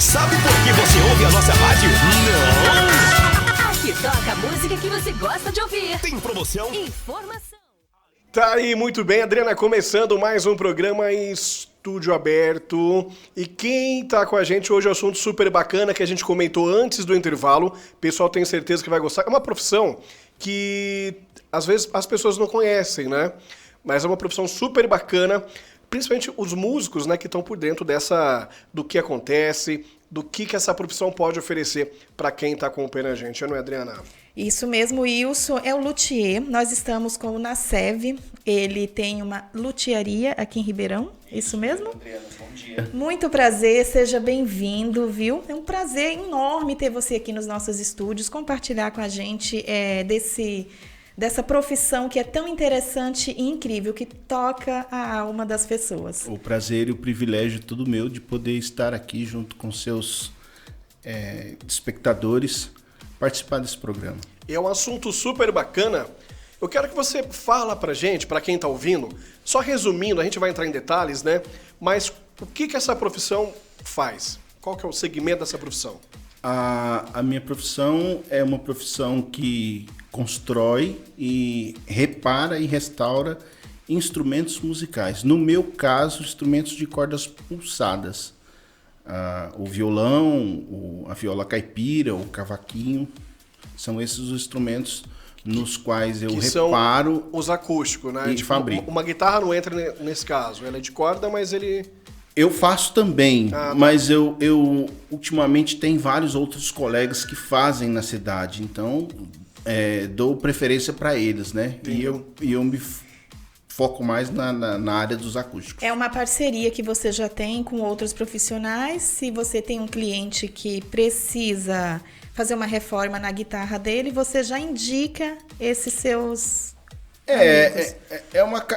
Sabe por que você ouve a nossa rádio? Não! Aqui toca a música que você gosta de ouvir. Tem promoção? Informação. Tá aí, muito bem, Adriana, começando mais um programa em Estúdio Aberto. E quem tá com a gente hoje é um assunto super bacana que a gente comentou antes do intervalo. O pessoal tem certeza que vai gostar. É uma profissão que às vezes as pessoas não conhecem, né? Mas é uma profissão super bacana, principalmente os músicos, né, que estão por dentro do que acontece, do que essa profissão pode oferecer para quem está acompanhando a gente, não é, Adriana? Isso mesmo, Wilson é o luthier. Nós estamos com o Nacev. Ele tem uma luthieria aqui em Ribeirão. Isso mesmo? Adriana, bom dia. Muito prazer, seja bem-vindo, viu? É um prazer enorme ter você aqui nos nossos estúdios, compartilhar com a gente dessa profissão que é tão interessante e incrível, que toca a alma das pessoas. O prazer e o privilégio todo meu de poder estar aqui junto com seus espectadores, participar desse programa. É um assunto super bacana. Eu quero que você fala pra gente, pra quem tá ouvindo, só resumindo, a gente vai entrar em detalhes, né? Mas o que essa profissão faz? Qual que é o segmento dessa profissão? A minha profissão é uma profissão que constrói e repara e restaura instrumentos musicais. No meu caso, instrumentos de cordas pulsadas. O violão, a viola caipira, o cavaquinho, são esses os instrumentos nos quais eu reparo. São os acústicos, né? E fabrico. Uma guitarra não entra nesse caso, ela é de corda, mas ele... Eu faço também, mas eu ultimamente tem vários outros colegas que fazem na cidade, então dou preferência para eles, né? E eu me foco mais na área dos acústicos. É uma parceria que você já tem com outros profissionais. Se você tem um cliente que precisa fazer uma reforma na guitarra dele, você já indica esses seus amigos.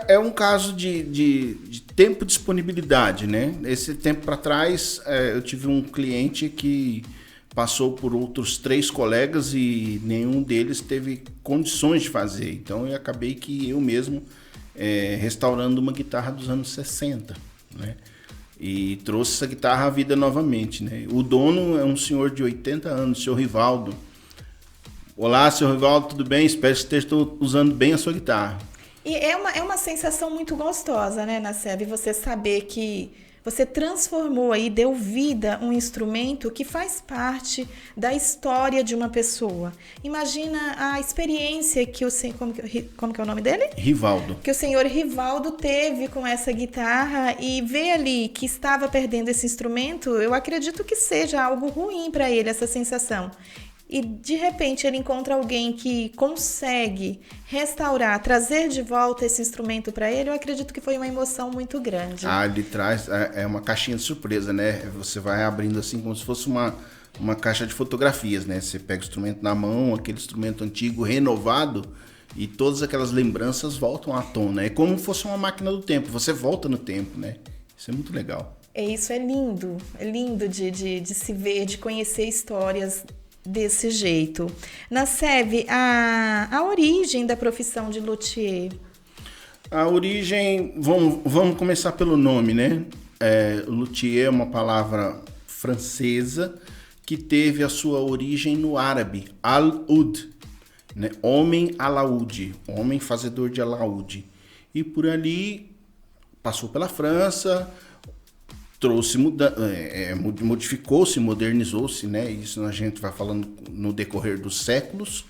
É um caso de tempo e disponibilidade, né? Esse tempo para trás, eu tive um cliente que passou por outros 3 colegas e nenhum deles teve condições de fazer. Então, eu acabei que eu mesmo restaurando uma guitarra dos anos 60, né? E trouxe essa guitarra à vida novamente, né? O dono é um senhor de 80 anos, o senhor Rivaldo. Olá, senhor Rivaldo, tudo bem? Espero que você esteja usando bem a sua guitarra. E é uma sensação muito gostosa, né, Nacev? Você saber que você transformou aí, deu vida a um instrumento que faz parte da história de uma pessoa. Imagina a experiência que como que é o nome dele? Rivaldo. Que o senhor Rivaldo teve com essa guitarra, e ver ali que estava perdendo esse instrumento, eu acredito que seja algo ruim para ele, essa sensação. E de repente ele encontra alguém que consegue restaurar, trazer de volta esse instrumento para ele, eu acredito que foi uma emoção muito grande. Ele traz, uma caixinha de surpresa, né? Você vai abrindo assim como se fosse uma caixa de fotografias, né? Você pega o instrumento na mão, aquele instrumento antigo renovado, e todas aquelas lembranças voltam à tona. É como se fosse uma máquina do tempo, você volta no tempo, né? Isso é muito legal. Isso é lindo de se ver, de conhecer histórias desse jeito. Nacev, a origem da profissão de luthier? A origem, vamos começar pelo nome, né? Luthier é uma palavra francesa que teve a sua origem no árabe, al-ud, né? Homem alaúde, homem fazedor de alaúde. E por ali passou pela França, modificou-se, modernizou-se, né? Isso a gente vai falando no decorrer dos séculos.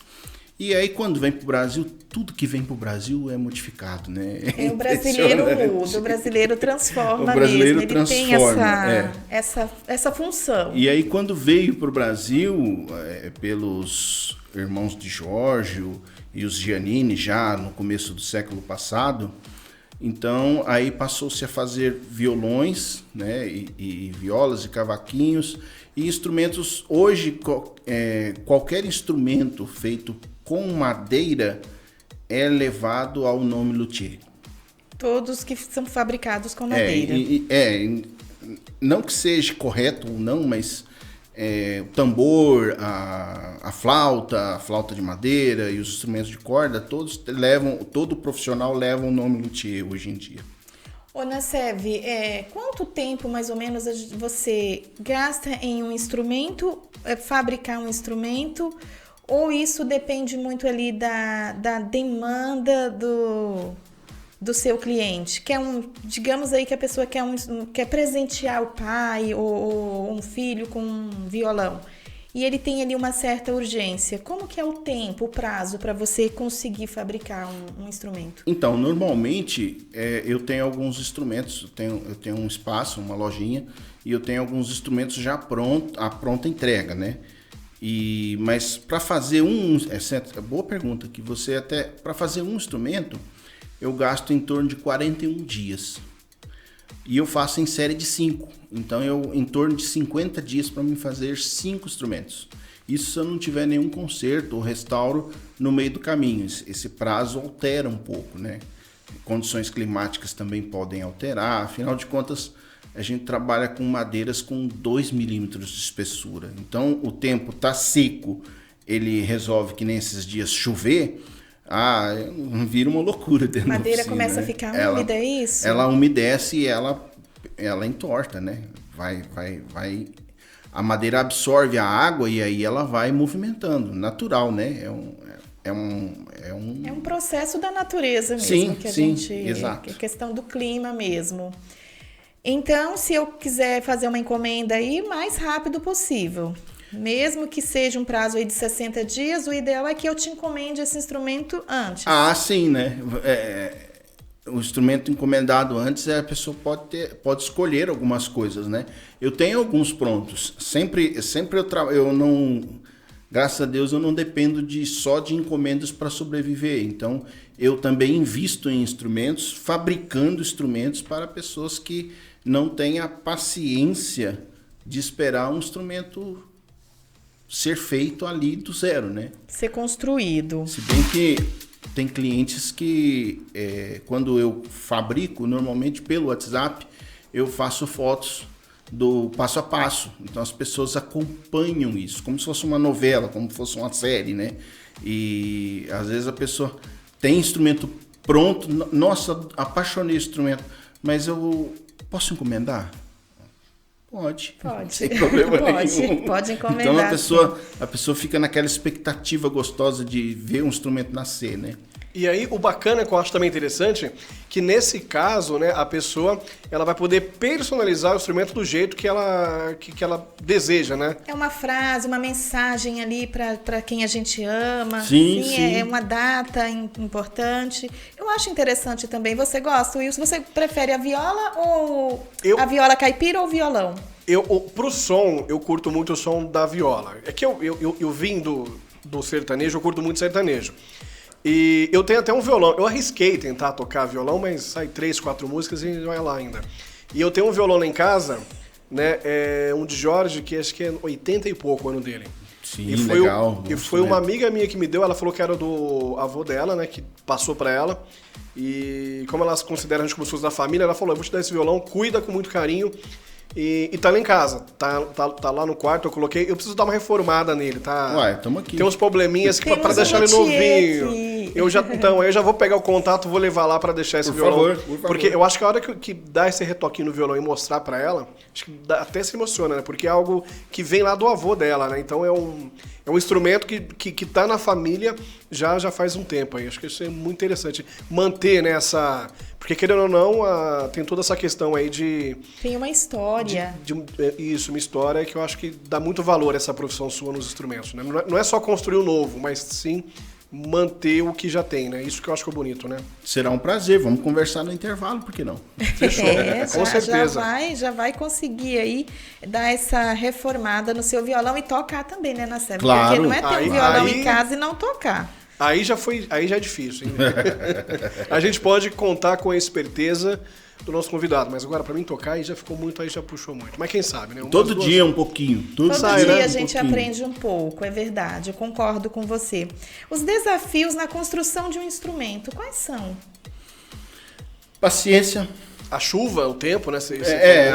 E aí, quando vem para o Brasil, tudo que vem para o Brasil é modificado, né? O brasileiro muda, o brasileiro transforma mesmo. Ele tem essa função. E aí, quando veio para o Brasil, pelos irmãos de Giorgio e os Giannini, já no começo do século passado, então aí passou-se a fazer violões, né, e violas e cavaquinhos e instrumentos. Hoje qualquer instrumento feito com madeira é levado ao nome luthier. Todos que são fabricados com madeira. Não que seja correto ou não, mas o tambor, a flauta de madeira e os instrumentos de corda, todo profissional leva o nome luthier hoje em dia. Ô, Nacev, quanto tempo mais ou menos você gasta em um instrumento, fabricar um instrumento, ou isso depende muito ali da demanda do seu cliente? Digamos aí que a pessoa quer presentear o pai ou um filho com um violão. E ele tem ali uma certa urgência. Como que é o tempo, o prazo para você conseguir fabricar um instrumento? Então, normalmente, eu tenho alguns instrumentos. Eu tenho um espaço, uma lojinha, e eu tenho alguns instrumentos já a pronta entrega, né? Mas para fazer boa pergunta, que para fazer um instrumento, eu gasto em torno de 41 dias. E eu faço em série de 5. Então, em torno de 50 dias para me fazer 5 instrumentos. Isso se eu não tiver nenhum conserto ou restauro no meio do caminho. Esse prazo altera um pouco, né? Condições climáticas também podem alterar. Afinal de contas, a gente trabalha com madeiras com 2 milímetros de espessura. Então, o tempo está seco, ele resolve que nesses dias chover, vira uma loucura dentro da madeira oficina, começa né? a ficar úmida, é isso? Ela umedece e ela entorta, né? A madeira absorve a água e aí ela vai movimentando, natural, né? É um processo da natureza mesmo, sim, que a sim, gente... exato. É questão do clima mesmo. Então, se eu quiser fazer uma encomenda aí, mais rápido possível. Mesmo que seja um prazo aí de 60 dias, o ideal é que eu te encomende esse instrumento antes. Sim, né? O instrumento encomendado antes, a pessoa pode escolher algumas coisas, né? Eu tenho alguns prontos. Sempre eu não... Graças a Deus eu não dependo só de encomendas para sobreviver. Então, eu também invisto em instrumentos, fabricando instrumentos para pessoas que não têm a paciência de esperar um instrumento ser feito ali do zero, né? Ser construído. Se bem que tem clientes que, quando eu fabrico, normalmente pelo WhatsApp, eu faço fotos do passo a passo. Então as pessoas acompanham isso, como se fosse uma novela, como se fosse uma série, né? E às vezes a pessoa tem instrumento pronto, nossa, apaixonei esse instrumento, mas eu posso encomendar? Pode. Sem problema nenhum. Pode encomendar. Então a pessoa fica naquela expectativa gostosa de ver um instrumento nascer, né? E aí, o bacana que eu acho também interessante, que nesse caso, né, a pessoa ela vai poder personalizar o instrumento do jeito que ela deseja, né? É uma frase, uma mensagem ali para quem a gente ama. Sim. É uma data importante. Eu acho interessante também. Você gosta, Wilson? Você prefere a viola ou a viola caipira ou o violão? Pro som, eu curto muito o som da viola. É que eu vim do sertanejo, eu curto muito sertanejo. E eu tenho até um violão. Eu arrisquei tentar tocar violão, mas sai 3, 4 músicas e não é lá ainda. E eu tenho um violão lá em casa, né? Um de Jorge, que acho que é 80 e pouco o ano dele. Sim, legal. E foi uma amiga minha que me deu, ela falou que era do avô dela, né? Que passou pra ela. E como ela considera a gente como se fosse da família, ela falou, eu vou te dar esse violão, cuida com muito carinho. E tá lá em casa, tá lá no quarto, eu coloquei. Eu preciso dar uma reformada nele, tá? Ué, tamo aqui. Tem uns probleminhas pra deixar ele novinho. Eu já vou pegar o contato, vou levar lá pra deixar esse violão. Por favor. Porque eu acho que a hora que dá esse retoquinho no violão e mostrar pra ela, acho que até se emociona, né? Porque é algo que vem lá do avô dela, né? Então é um instrumento que tá na família já faz um tempo aí. Acho que isso é muito interessante. Manter, né, essa... Porque, querendo ou não, tem toda essa questão aí de... Tem uma história. Isso, uma história que eu acho que dá muito valor a essa profissão sua nos instrumentos, né? Não é só construir o novo, mas sim manter o que já tem, né? Isso que eu acho que é bonito, né? Será um prazer, vamos conversar no intervalo, por que não? Fechou, com certeza. Já vai conseguir aí dar essa reformada no seu violão e tocar também, né, Nacev? Claro. Porque não é ter um violão em casa e não tocar. Aí já é difícil, hein? A gente pode contar com a esperteza do nosso convidado, mas agora pra mim tocar aí já ficou muito, aí já puxou muito. Mas quem sabe, né? Todo dia um pouquinho. Todo sai, dia né? a gente aprende um pouco, é verdade, eu concordo com você. Os desafios na construção de um instrumento, quais são? Paciência. A chuva, o tempo, né?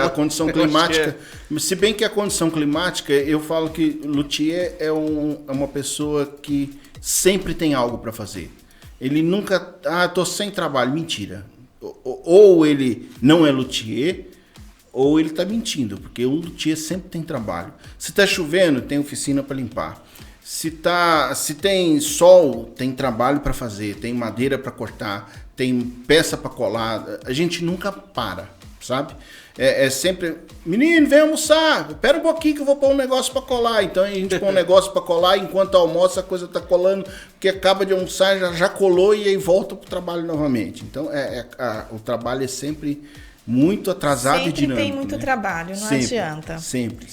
A condição climática. Se bem que a condição climática, eu falo que luthier é uma pessoa que sempre tem algo para fazer. Ele nunca... tô sem trabalho. Mentira. ou ele não é luthier, ou ele está mentindo, porque o luthier sempre tem trabalho. Se está chovendo, tem oficina para limpar. Se tem sol, tem trabalho para fazer, tem madeira para cortar, tem peça para colar. A gente nunca para, sabe? É sempre, menino, vem almoçar, espera um pouquinho que eu vou pôr um negócio para colar. Então a gente põe um negócio para colar, enquanto almoça a coisa está colando, porque acaba de almoçar, já colou e aí volta para o trabalho novamente. Então o trabalho é sempre muito atrasado e dinâmico. Tem muito trabalho, não adianta. Sempre.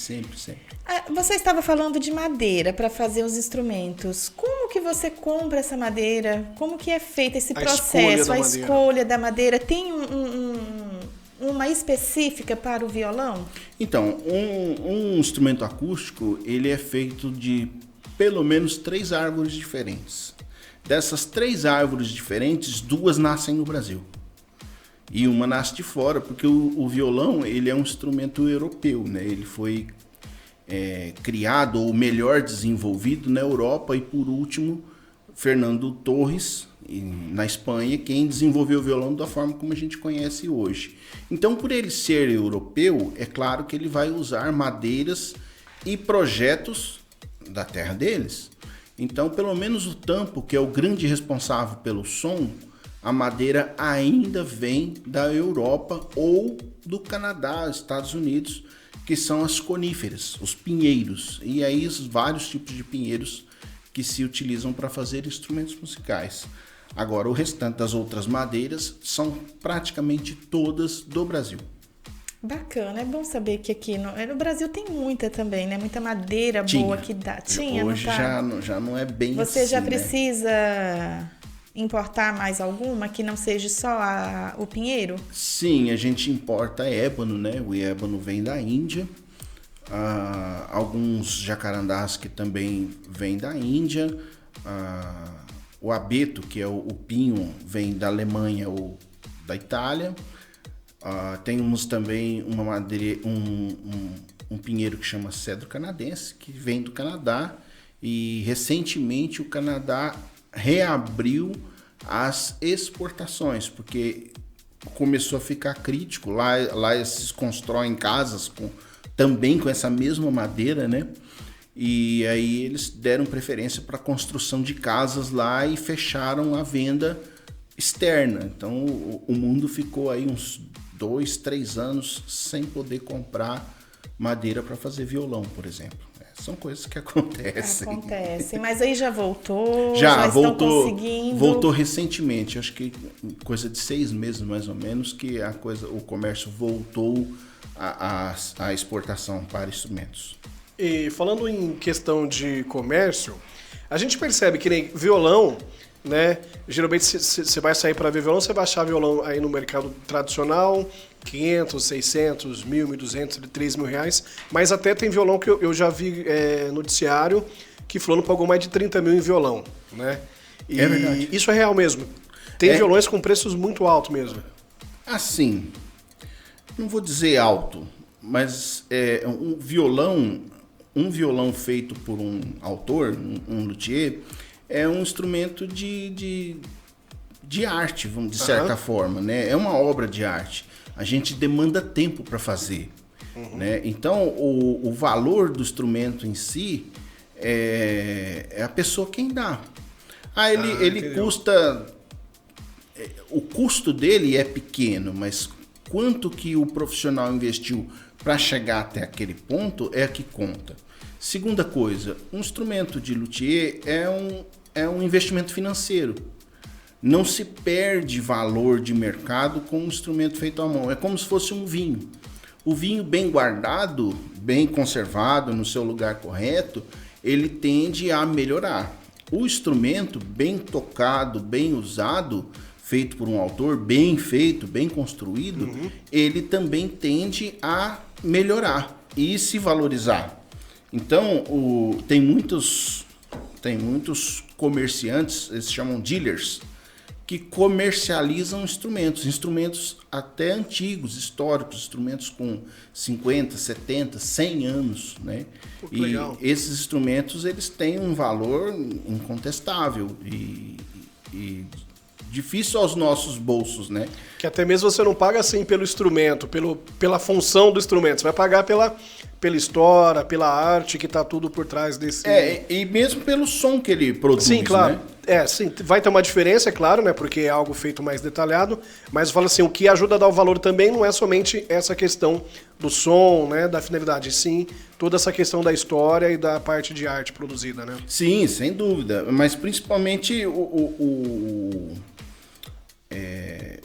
Você estava falando de madeira para fazer os instrumentos. Como que você compra essa madeira? Como que é feito esse processo? A escolha da madeira tem uma específica para o violão? Então, um instrumento acústico, ele é feito de pelo menos 3 árvores diferentes. Dessas 3 árvores diferentes, 2 nascem no Brasil. E uma nasce de fora, porque o violão, ele é um instrumento europeu, né? Ele foi criado, ou melhor, desenvolvido na Europa, e por último, Fernando Torres, na Espanha, quem desenvolveu o violão da forma como a gente conhece hoje. Então, por ele ser europeu, é claro que ele vai usar madeiras e projetos da terra deles. Então, pelo menos o tampo, que é o grande responsável pelo som, a madeira ainda vem da Europa ou do Canadá, Estados Unidos, que são as coníferas, os pinheiros. E aí os vários tipos de pinheiros que se utilizam para fazer instrumentos musicais. Agora, o restante das outras madeiras são praticamente todas do Brasil. Bacana, é bom saber que aqui no Brasil tem muita também, né? Muita madeira boa que dá. Hoje já não é bem assim. Você já precisa importar mais alguma que não seja só o pinheiro? Sim, a gente importa ébano, né? O ébano vem da Índia. Alguns jacarandás que também vêm da Índia. O abeto, que é o pinho, vem da Alemanha ou da Itália. Temos também uma madeira, um pinheiro que chama cedro canadense, que vem do Canadá. E recentemente o Canadá reabriu as exportações, porque começou a ficar crítico. Lá eles constroem casas também com essa mesma madeira, né? E aí eles deram preferência para a construção de casas lá e fecharam a venda externa. Então o mundo ficou aí uns 2, 3 anos sem poder comprar madeira para fazer violão, por exemplo. São coisas que acontecem. Mas aí já voltou? Já voltou, estão conseguindo? Voltou recentemente, acho que coisa de 6 meses mais ou menos, que o comércio voltou à exportação para instrumentos. E falando em questão de comércio, a gente percebe que nem violão, né? Geralmente você vai sair para ver violão, você vai achar violão aí no mercado tradicional, 500, 600, 1.000, 1.200, 3.000 reais, mas até tem violão que eu já vi noticiário que falando pagou mais de 30 mil em violão, né? E é verdade. Isso é real mesmo. Tem violões com preços muito altos mesmo. Assim, não vou dizer alto, mas um violão feito por um autor, um luthier, é um instrumento de arte, de certa forma, né? É uma obra de arte. A gente demanda tempo para fazer, né? Então, o valor do instrumento em si é a pessoa quem dá. Ele custa... O custo dele é pequeno, mas quanto que o profissional investiu para chegar até aquele ponto é que conta. Segunda coisa, um instrumento de luthier é um investimento financeiro. Não se perde valor de mercado com um instrumento feito à mão. É como se fosse um vinho. O vinho bem guardado, bem conservado, no seu lugar correto, ele tende a melhorar. O instrumento bem tocado, bem usado, feito por um autor, bem feito, bem construído, ele também tende a melhorar e se valorizar. Então, tem muitos comerciantes, eles se chamam dealers, que comercializam instrumentos até antigos, históricos, instrumentos com 50, 70, 100 anos, né? E legal. Esses instrumentos, eles têm um valor incontestável e difícil aos nossos bolsos, né? Que até mesmo você não paga assim pelo instrumento, pela função do instrumento. Você vai pagar pela história, pela arte que tá tudo por trás desse... E mesmo pelo som que ele produz, sim, claro. né? Sim, vai ter uma diferença, é claro, né? Porque é algo feito mais detalhado. Mas eu falo assim, o que ajuda a dar o valor também não é somente essa questão do som, né? Da finalidade, sim toda essa questão da história e da parte de arte produzida, né? Sim, sem dúvida. Mas principalmente o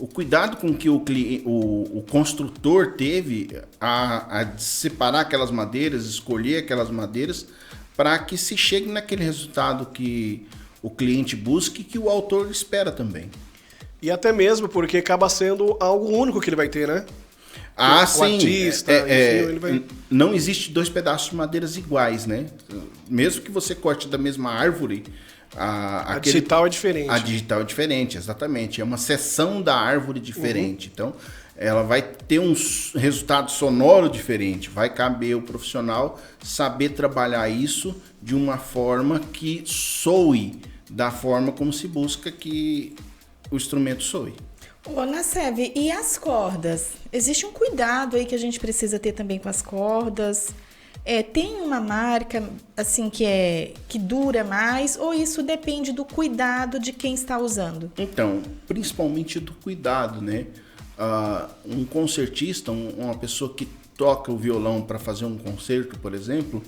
cuidado com que o construtor teve a separar aquelas madeiras, escolher aquelas madeiras, para que se chegue naquele resultado que o cliente busca e que o autor espera também. E até mesmo porque acaba sendo algo único que ele vai ter, né? Ah, o sim. Artista, enfim, ele vai... Não existe dois pedaços de madeiras iguais, né? Mesmo que você corte da mesma árvore... A digital é diferente. A digital é diferente, exatamente. É uma seção da árvore diferente. Então, ela vai ter um resultado sonoro diferente. Vai caber o profissional saber trabalhar isso de uma forma que soe da forma como se busca que o instrumento soe. Ô, Nasseb, e as cordas? Existe um cuidado aí que a gente precisa ter também com as cordas? Tem uma marca assim que dura mais ou isso depende do cuidado de quem está usando? Então, principalmente do cuidado, né? Um concertista, uma pessoa que toca o violão para fazer um concerto, por exemplo,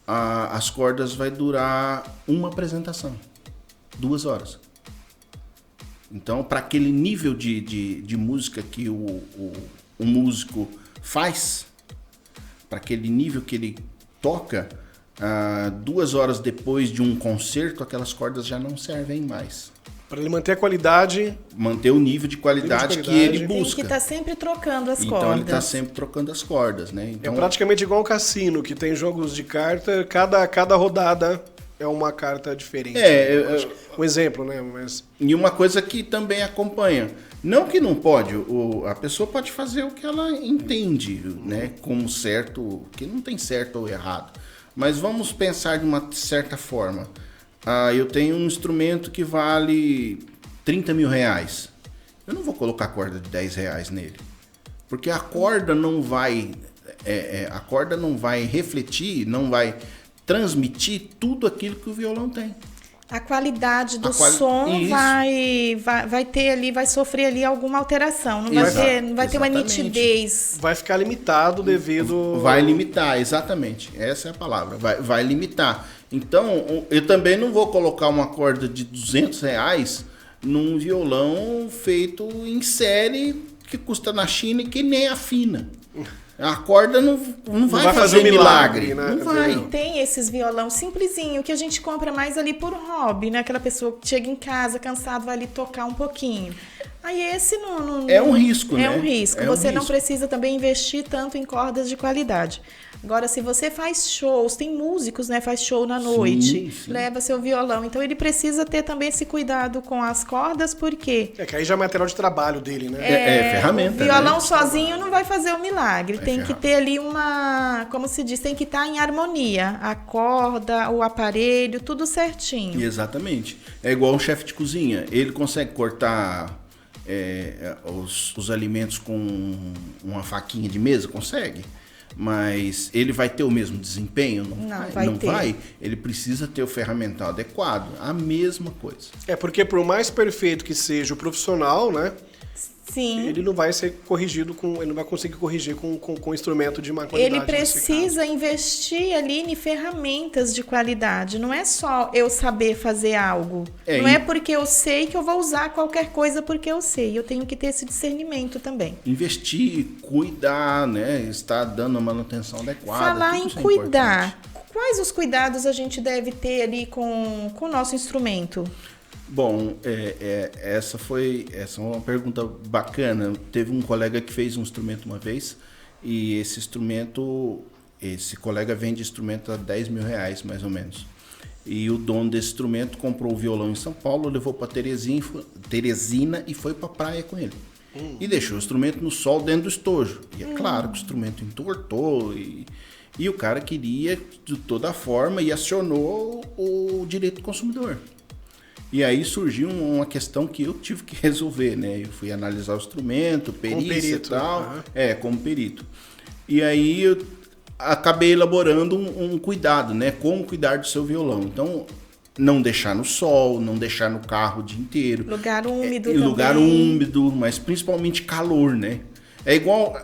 as cordas vai durar uma apresentação, 2 horas. Então, para aquele nível de música que o músico faz, para aquele nível que ele toca, 2 horas depois de um concerto, aquelas cordas já não servem mais. Para ele manter a qualidade... Manter o nível de qualidade que ele busca. Tem que estar sempre trocando as cordas. Então ele está sempre trocando as cordas, né? Então, é praticamente igual um cassino, que tem jogos de carta, cada rodada é uma carta diferente. Um exemplo, né? Mas... E uma coisa que também acompanha. Não que não pode, a pessoa pode fazer o que ela entende, né? Como certo, que não tem certo ou errado. Mas vamos pensar de uma certa forma. Eu tenho um instrumento que vale 30 mil reais. Eu não vou colocar corda de 10 reais nele. Porque a corda não vai refletir, não vai transmitir tudo aquilo que o violão tem. A qualidade do som vai ter ali, vai sofrer ali alguma alteração. Não vai ter uma nitidez. Vai ficar limitado devido... Vai limitar, exatamente. Essa é a palavra. Vai limitar. Então, eu também não vou colocar uma corda de 200 reais num violão feito em série que custa na China e que nem afina. A corda não vai fazer milagre, né? Não vai. Tem esses violão simplesinho que a gente compra mais ali por hobby, né? Aquela pessoa que chega em casa cansado, vai ali tocar um pouquinho. Aí esse não é um risco, né? É um risco. Você não precisa também investir tanto em cordas de qualidade. Agora, se você faz shows, tem músicos, né? Faz show na noite, sim. Leva seu violão. Então, ele precisa ter também esse cuidado com as cordas, porque... que aí já é material de trabalho dele, né? Ferramenta, o violão né? sozinho não vai fazer o milagre. Tem que ter ali como se diz, tem que estar em harmonia. A corda, o aparelho, tudo certinho. Exatamente. É igual um chefe de cozinha. Ele consegue cortar os alimentos com uma faquinha de mesa? Consegue. Mas ele vai ter o mesmo desempenho? Não vai. Ele precisa ter o ferramental adequado. A mesma coisa. Porque por mais perfeito que seja o profissional, né? Sim. Ele não vai ser corrigido ele não vai conseguir corrigir com instrumento de má qualidade. Ele precisa investir ali em ferramentas de qualidade. Não é só eu saber fazer algo. Não é porque eu sei que eu vou usar qualquer coisa porque eu sei. Eu tenho que ter esse discernimento também. Investir, cuidar, né? Estar dando a manutenção adequada. Falar em cuidar. Quais os cuidados a gente deve ter ali com o nosso instrumento? Bom, essa é uma pergunta bacana. Teve um colega que fez um instrumento uma vez e esse colega vende instrumento a 10 mil reais, mais ou menos. E o dono desse instrumento comprou o violão em São Paulo, levou para Teresina e foi para a praia com ele. E deixou o instrumento no sol dentro do estojo. E é claro que o instrumento entortou e o cara queria de toda forma e acionou o direito do consumidor. E aí surgiu uma questão que eu tive que resolver, né? Eu fui analisar o instrumento, perícia e tal. Como perito. E aí eu acabei elaborando um cuidado, né? Como cuidar do seu violão. Então, não deixar no sol, não deixar no carro o dia inteiro. Lugar úmido também. Lugar úmido, mas principalmente calor, né? É igual...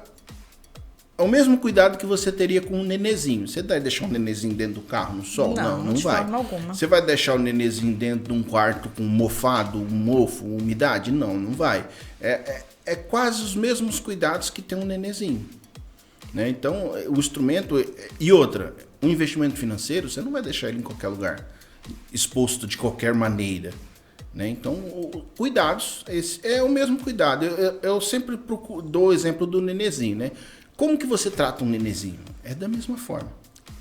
É o mesmo cuidado que você teria com um nenezinho. Você vai deixar um nenezinho dentro do carro no sol? Não de vai. forma alguma. Você vai deixar o nenezinho dentro de um quarto com mofado, mofo, umidade? Não vai. É quase os mesmos cuidados que tem um nenezinho. Né? Então, o instrumento... E outra, um investimento financeiro, você não vai deixar ele em qualquer lugar, exposto de qualquer maneira. Né? Então, cuidados, esse é o mesmo cuidado. Eu sempre dou o exemplo do nenezinho, né? Como que você trata um nenezinho? É da mesma forma.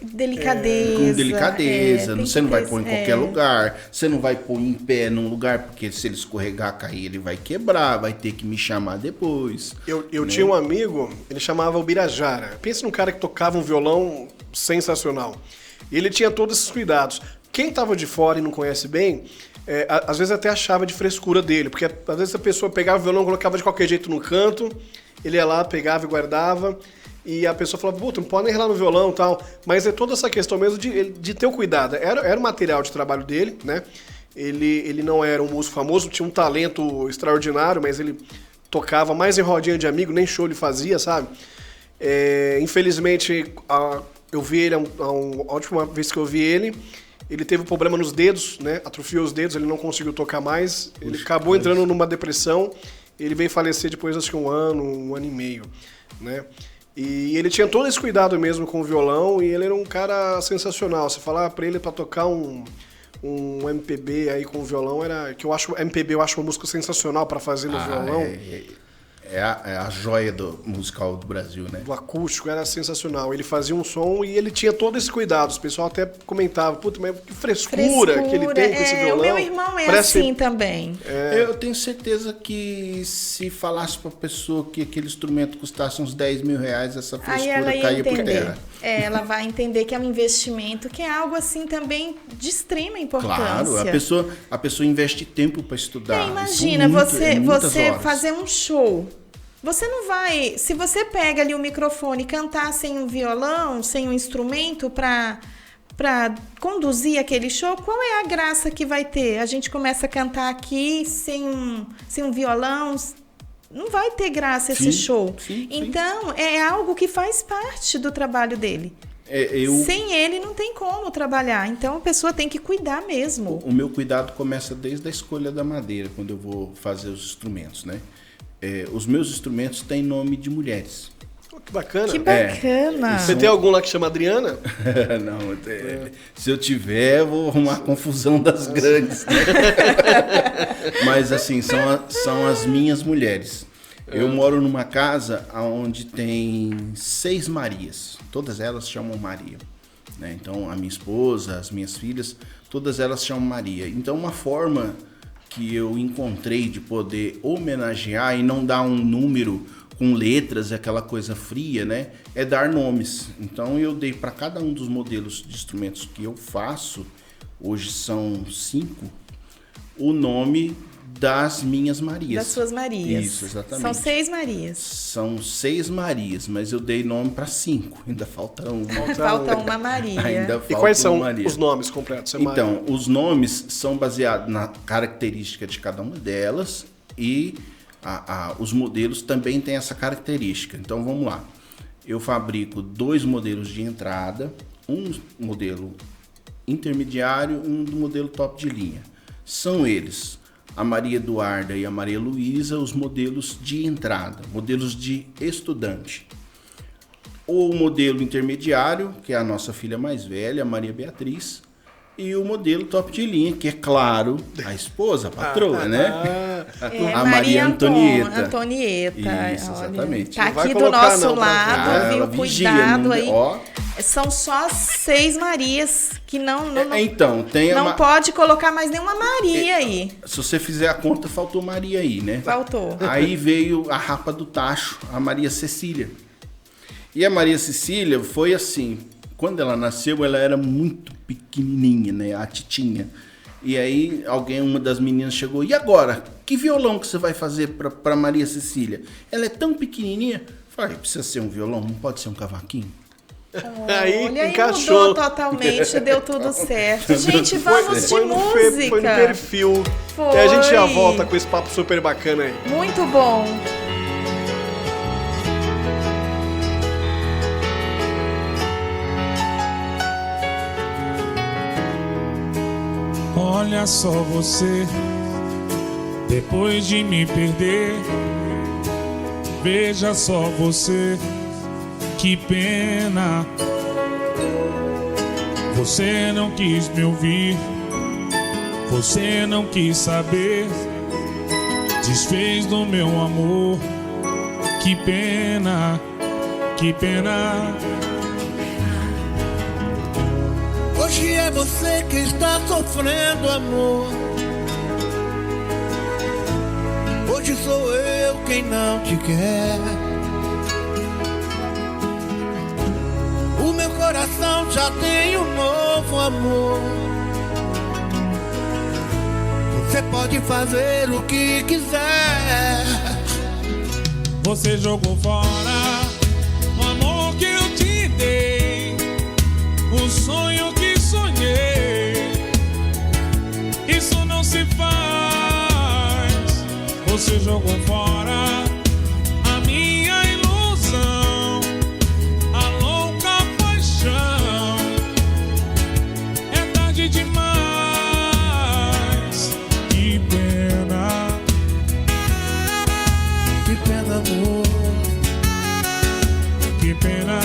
Delicadeza. Com delicadeza. Você não vai pôr em qualquer lugar. Você não vai pôr em pé num lugar, porque se ele escorregar, cair, ele vai quebrar, vai ter que me chamar depois. Eu tinha um amigo, ele chamava o Birajara. Pensa num cara que tocava um violão sensacional. E ele tinha todos esses cuidados. Quem estava de fora e não conhece bem, às vezes até achava de frescura dele, porque às vezes a pessoa pegava o violão, colocava de qualquer jeito no canto, ele ia lá, pegava e guardava, e a pessoa falava, puta, não pode nem relar no violão e tal, mas é toda essa questão mesmo de ter o cuidado. Era o material de trabalho dele, né? Ele não era um músico famoso, tinha um talento extraordinário, mas ele tocava mais em rodinha de amigo, nem show ele fazia, sabe? Infelizmente, eu vi ele, a última vez que eu vi ele teve um problema nos dedos, né? Atrofiou os dedos, ele não conseguiu tocar mais. Ele acabou entrando numa depressão. Ele veio falecer depois, acho que um ano e meio, né? E ele tinha todo esse cuidado mesmo com o violão e ele era um cara sensacional. Você falar pra ele pra tocar um MPB aí com o violão, MPB eu acho uma música sensacional pra fazer no violão. É a joia musical do Brasil, né? Do acústico, era sensacional. Ele fazia um som e ele tinha todo esse cuidado. O pessoal até comentava, puta, mas que frescura que ele tem com esse violão. O meu irmão assim também. Eu tenho certeza que se falasse pra pessoa que aquele instrumento custasse uns 10 mil reais, essa frescura caía por terra. Ela vai entender que é um investimento, que é algo assim também de extrema importância. Claro, a pessoa investe tempo para estudar. Imagina, você fazer um show. Você não vai... Se você pega ali o microfone e cantar sem um violão, sem um instrumento para conduzir aquele show, qual é a graça que vai ter? A gente começa a cantar aqui sem um violão... Não vai ter graça esse show. Sim. Então, é algo que faz parte do trabalho dele. Sem ele, não tem como trabalhar. Então, a pessoa tem que cuidar mesmo. O meu cuidado começa desde a escolha da madeira, quando eu vou fazer os instrumentos, né? Os meus instrumentos têm nome de mulheres. Que bacana. Que bacana. Você tem algum lá que chama Adriana? Não, se eu tiver, eu vou arrumar confusão das grandes. Né? Mas assim, são as minhas mulheres. Eu moro numa casa onde tem 6 Marias. Todas elas chamam Maria. Né? Então, a minha esposa, as minhas filhas, todas elas chamam Maria. Então, uma forma que eu encontrei de poder homenagear e não dar um número com letras, aquela coisa fria, né? É dar nomes. Então eu dei para cada um dos modelos de instrumentos que eu faço, hoje são 5, o nome das minhas Marias. Das suas Marias. Isso, exatamente. São 6 Marias. São 6 Marias, mas eu dei nome para 5. Ainda falta uma. Falta uma Maria. Ainda falta e quais são Maria. os nomes completos? Então, os nomes são baseados na característica de cada uma delas e os modelos também têm essa característica. Então, vamos lá. Eu fabrico 2 modelos de entrada, um modelo intermediário e um do modelo top de linha. São eles... a Maria Eduarda e a Maria Luísa, os modelos de entrada, modelos de estudante. O modelo intermediário, que é a nossa filha mais velha, a Maria Beatriz, e o modelo top de linha, que é, claro, a esposa, a patroa, né? A Maria Antonieta. Isso, exatamente. Tá aqui do nosso lado, viu? Cuidado aí. São só 6 Marias que não pode colocar mais nenhuma Maria aí. Se você fizer a conta, faltou Maria aí, né? Faltou. Aí veio a rapa do tacho, a Maria Cecília. E a Maria Cecília foi assim, quando ela nasceu, ela era muito pequenininha, né? A titinha. E aí uma das meninas chegou, e agora? Que violão que você vai fazer pra Maria Cecília? Ela é tão pequenininha. Falei, precisa ser um violão, não pode ser um cavaquinho? Aí Olha, encaixou. mudou totalmente, deu tudo certo. Gente, vamos de Foi música. no perfil. Foi. E a gente já volta com esse papo super bacana aí. Muito bom. Olha só você, depois de me perder. Veja só você, que pena. Você não quis me ouvir, você não quis saber. Desfez do meu amor, que pena, que pena. Hoje é você que está sofrendo, amor. Hoje sou eu quem não te quer. O meu coração já tem um novo amor. Você pode fazer o que quiser. Você jogou fora o amor que eu te dei, o sonho que sonhei. Isso não se faz. Você jogou fora a minha ilusão, a louca paixão. É tarde demais. Que pena. Que pena, amor. Que pena.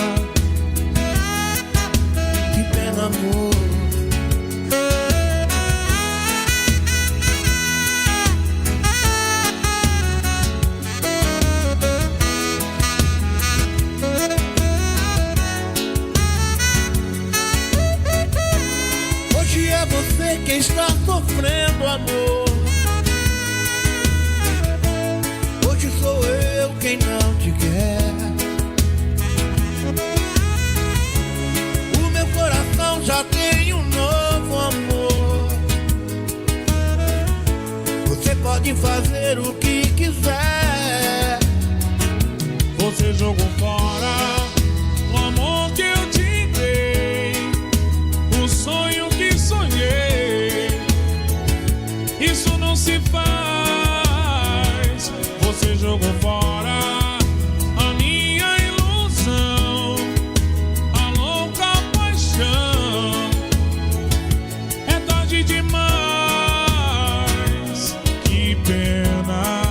Que pena, amor. Hoje é você quem está sofrendo, amor. Hoje sou eu quem não te quer. O meu coração já tem um novo amor. Você pode fazer o que quiser. Você jogou fora o amor que eu te dei, o sonho que sonhei. Isso não se faz. Você jogou fora a minha ilusão, a louca paixão. É tarde demais. Que pena.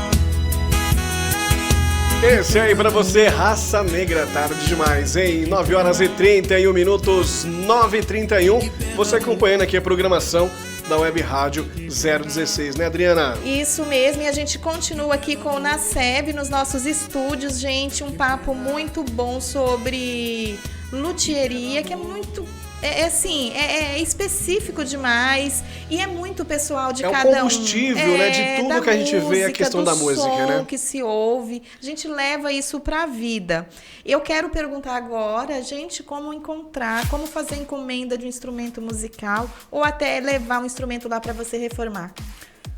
Esse aí pra você, Raça Negra, tarde demais, hein? 9 horas e 31 minutos, 9h31. Você acompanhando aqui a programação da Web Rádio 016, né, Adriana? Isso mesmo, e a gente continua aqui com o NACEB nos nossos estúdios, gente, um papo muito bom sobre luthieria, que é muito, é específico demais e é muito pessoal de cada um. É o combustível, né, de tudo que a gente vê a questão da música, som né? que se ouve, a gente leva isso pra vida. Eu quero perguntar agora, gente, como encontrar, como fazer encomenda de um instrumento musical ou até levar um instrumento lá pra você reformar.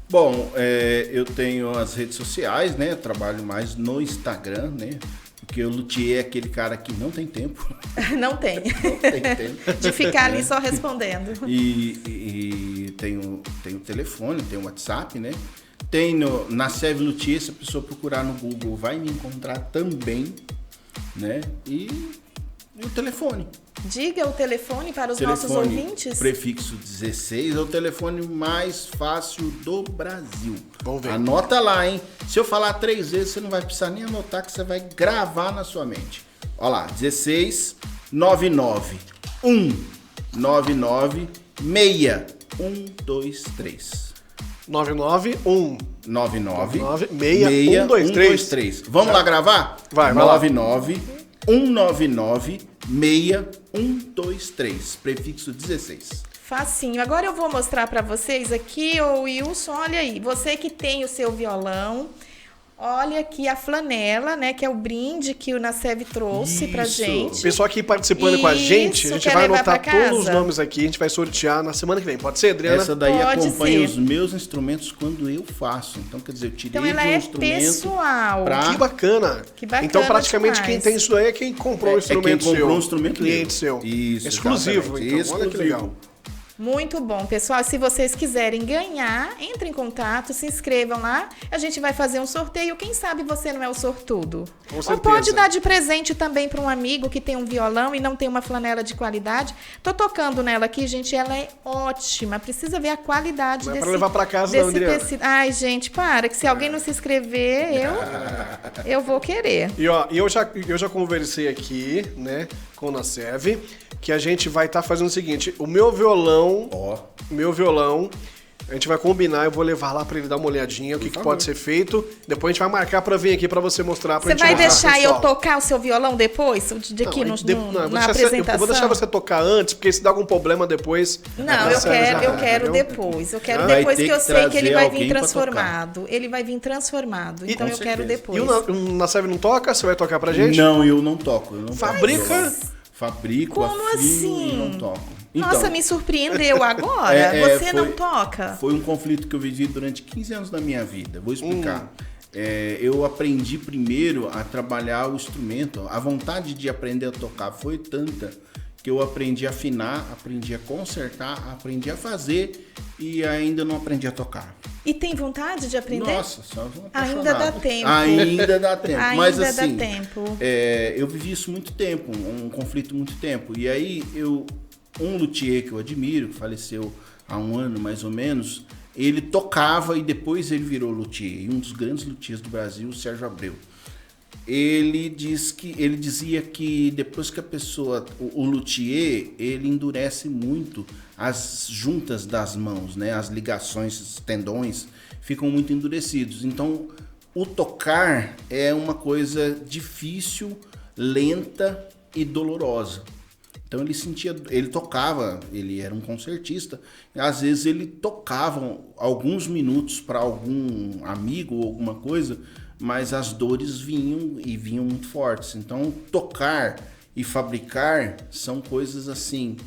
Bom, eu tenho as redes sociais, né? Eu trabalho mais no Instagram, né? Porque o luthier é aquele cara que não tem tempo. Não tem. Não tem tempo. De ficar ali só respondendo. E tem o telefone, tem o WhatsApp, né? Tem na Seve Luthier, se a pessoa procurar no Google, vai me encontrar também, né? E o telefone. Diga o telefone para os nossos ouvintes. Prefixo 16 é o telefone mais fácil do Brasil. Vamos ver. Anota lá, hein? Se eu falar 3 vezes, você não vai precisar nem anotar, que você vai gravar na sua mente. Olha lá, 16 99 199 6123. 991 99 6123. Vamos lá gravar? Vai lá. 99 199 6123, prefixo 16. Facinho. Agora eu vou mostrar para vocês aqui, ô Wilson, olha aí. Você que tem o seu violão, Olha aqui a flanela, né? Que é o brinde que o Nasev trouxe pra gente. O pessoal aqui participando com a gente Isso, quer vai levar anotar pra casa? todos os nomes aqui, a gente vai sortear na semana que vem. Pode ser, Adriana? Essa daí Pode acompanha ser. os meus instrumentos quando eu faço. Então, quer dizer, eu tirei Então ela de um é instrumento pessoal. pra- Que bacana. Que bacana Então, praticamente, demais. quem tem isso daí é quem comprou o instrumento quem comprou seu. um instrumento cliente meu. seu. Isso, Exclusivo, exatamente. então. Olha que legal. Muito bom, pessoal. Se vocês quiserem ganhar, entre em contato, se inscrevam lá. A gente vai fazer um sorteio. Quem sabe você não é o sortudo. Com Ou certeza. pode dar de presente também para um amigo que tem um violão e não tem uma flanela de qualidade. Tô tocando nela aqui, gente. Ela é ótima. Precisa ver a qualidade Não é desse pra levar pra casa, não, desse Adriana. tecido. Ai, gente, para. Que se alguém não se inscrever, eu vou querer. E ó, eu já conversei aqui, né, com o Nasev, que a gente vai estar fazendo o seguinte, o meu violão, a gente vai combinar, eu vou levar lá pra ele dar uma olhadinha, o que pode ser feito, depois a gente vai marcar pra vir aqui pra você mostrar, pra Você gente vai mostrar pro deixar eu pessoal. tocar o seu violão depois? De aqui Não, no, aí de- no- não, eu vou na deixar apresentação? eu vou deixar você tocar antes, porque se dá algum problema depois... Não, eu quero depois. Eu quero Vai depois ter que eu que sei que ele trazer vai alguém vir pra transformado. Ele vai vir transformado. Então Com eu quero certeza. depois. E o Nasev não toca? Você vai tocar pra gente? Não, eu não toco. Eu não Fabrica? toco. Fabrico, Como afino assim? e não toco. Nossa, Então, me surpreendeu agora. Você não toca? Foi um conflito que eu vivi durante 15 anos da minha vida. Vou explicar. Eu aprendi primeiro a trabalhar o instrumento. A vontade de aprender a tocar foi tanta que eu aprendi a afinar, aprendi a consertar, aprendi a fazer e ainda não aprendi a tocar. E tem vontade de aprender? Nossa, só um Ainda dá apaixonado. tempo. Ainda dá tempo. Mas Ainda assim, dá tempo. eu vivi isso muito tempo, um conflito muito tempo. E aí, um luthier que eu admiro, que faleceu há um ano mais ou menos, ele tocava e depois ele virou luthier. E um dos grandes luthiers do Brasil, o Sérgio Abreu. Ele dizia que depois que a pessoa, o luthier, ele endurece muito as juntas das mãos, né? As ligações, os tendões ficam muito endurecidos. Então, o tocar é uma coisa difícil, lenta e dolorosa. Então ele tocava, ele era um concertista, e às vezes ele tocava alguns minutos para algum amigo ou alguma coisa, mas as dores vinham muito fortes. Então tocar e fabricar são coisas assim,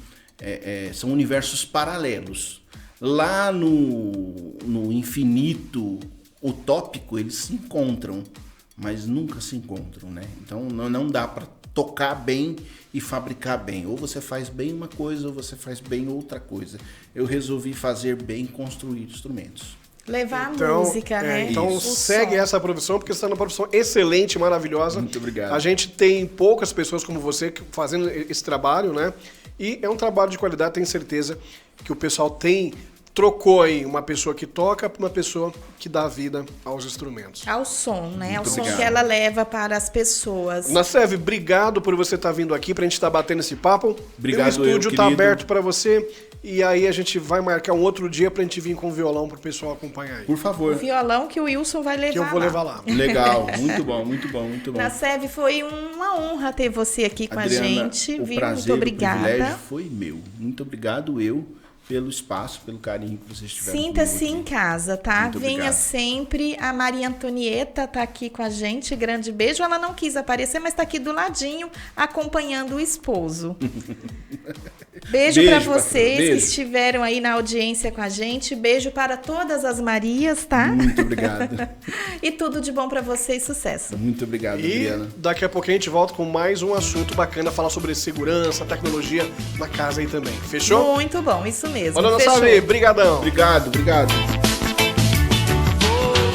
são universos paralelos. Lá no infinito utópico eles se encontram, mas nunca se encontram, né? Então não dá para tocar bem e fabricar bem. Ou você faz bem uma coisa ou você faz bem outra coisa. Eu resolvi fazer bem, construir instrumentos. Levar a música, né? Então O segue som. essa profissão, porque você está numa profissão excelente, maravilhosa. Muito obrigado. A gente tem poucas pessoas como você fazendo esse trabalho, né? E é um trabalho de qualidade, tenho certeza que o pessoal trocou aí uma pessoa que toca para uma pessoa que dá vida aos instrumentos. Ao som, né? Ao som obrigado. que ela leva para as pessoas. Nasev, obrigado por você estar vindo aqui pra gente estar batendo esse papo. Obrigado, o estúdio eu, tá querido. aberto pra você e aí a gente vai marcar um outro dia pra gente vir com o violão pro pessoal acompanhar aí. Por favor. O violão que o Wilson vai levar Que eu vou levar lá. Legal, muito bom, muito bom, muito bom. Nasev, foi uma honra ter você aqui com Adriana, a gente, o viu? prazer, Muito obrigada. o privilégio foi meu. Muito obrigado pelo espaço, pelo carinho que vocês tiveram. Sinta-se comigo em aqui. casa, tá? Muito Venha obrigado. sempre. A Maria Antonieta tá aqui com a gente. Grande beijo. Ela não quis aparecer, mas tá aqui do ladinho, acompanhando o esposo. Beijo para Beijo, patrão. vocês que Beijo. estiveram aí na audiência com a gente. Beijo para todas as Marias, tá? Muito obrigado. E tudo de bom para vocês. Sucesso. Muito obrigado, E Adriana. daqui a pouquinho a gente volta com mais um assunto bacana, falar sobre segurança, tecnologia na casa aí também. Fechou? Muito bom, isso mesmo. Olha, Fechou. Nasev, brigadão. Obrigado.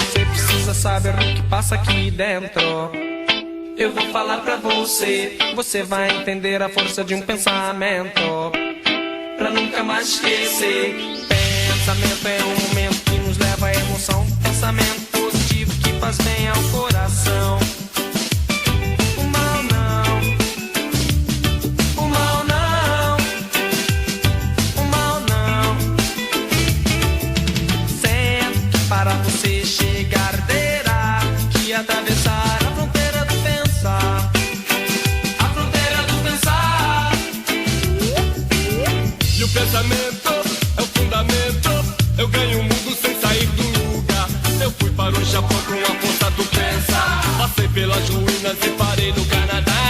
Você precisa saber o que passa aqui dentro. Eu vou falar pra você, você vai entender a força de um pensamento. Pra nunca mais esquecer. Pensamento é um momento que nos leva à emoção. Pensamento positivo que faz bem ao coração. O mal não. O mal não. O mal não. Sempre para você chegar terá que atravessar a fronteira do pensar. A fronteira do pensar. E o pensamento é o fundamento. Eu ganho o mundo sem sair do lugar. Eu fui para o Japão com a força do pensamento. pelas ruínas e